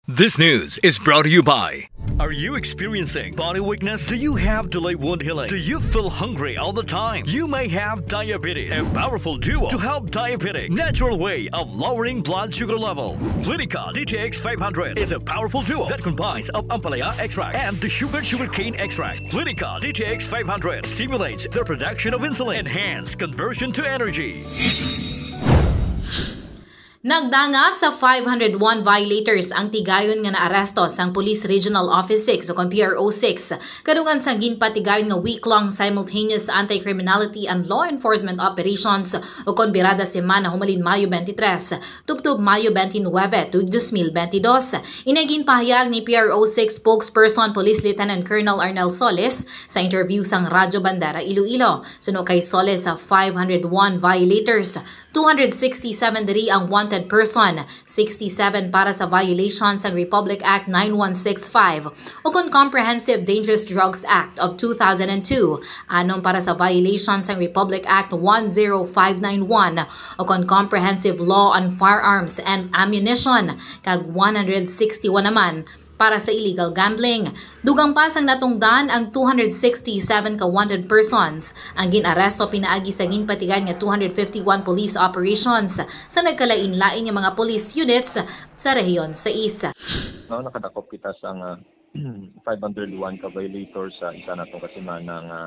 This news is brought to you by... Are you experiencing body weakness? Do you have delayed wound healing? Do you feel hungry all the time? You may have diabetes. A powerful duo to help diabetic. Natural way of lowering blood sugar level. Clinica DTX 500 is a powerful duo that combines of ampalaya extract and the sugarcane extract. Clinica DTX 500 stimulates the production of insulin, enhance conversion to energy. Nagdangat sa 501 violators ang Tigayon nga naaresto sang Police Regional Office 6 o PRO6 kadungan sa Ginhiwat Tigayon nga week-long simultaneous anti-criminality and law enforcement operations o kon Birada Semana humalin Mayo 23 tubtob Mayo 29 tuig 2022. Inagin pahayag ni PRO6 spokesperson Police Lieutenant Colonel Arnel Soles sa interview sang Radyo Bandera Iloilo. Suno kay Soles sa 501 violators, 267 diri ang wanted person, 67 para sa violations ng Republic Act 9165 o kon Comprehensive Dangerous Drugs Act of 2002, anom para sa violations ng Republic Act 10591 o kon Comprehensive Law on Firearms and Ammunition, kag 161 naman para sa illegal gambling. Dugang pasang natungdan ang 267 ka wanted persons. Ang ginaresto pinaagi sa ginpatigan nga 251 police operations sa nagkalain-lain nga mga police units sa rehiyon sa isa. Nakadakop kita sa 501 ka violators sa isa natong kasimana nga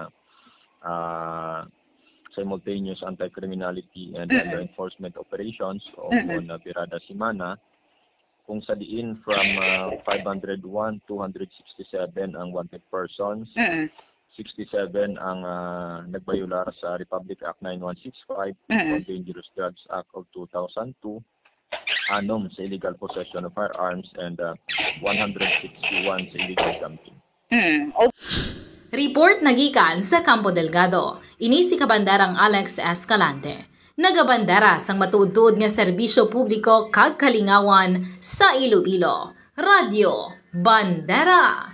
simultaneous anti-criminality and law enforcement operations o Birada Semana. Kung sa diin from 501, 267 ang wanted persons, 67 ang nagbayular sa Republic Act 9165, Dangerous Drugs Act of 2002, anom sa illegal possession of firearms, and 161 sa illegal gambling. Report nagikan sa Campo Delgado. Ini si Kabandarang Alex Escalante. Nagabandera sang matuod-tuod nga serbisyo publiko kag kalingawan sa Iloilo. Radyo Bandera.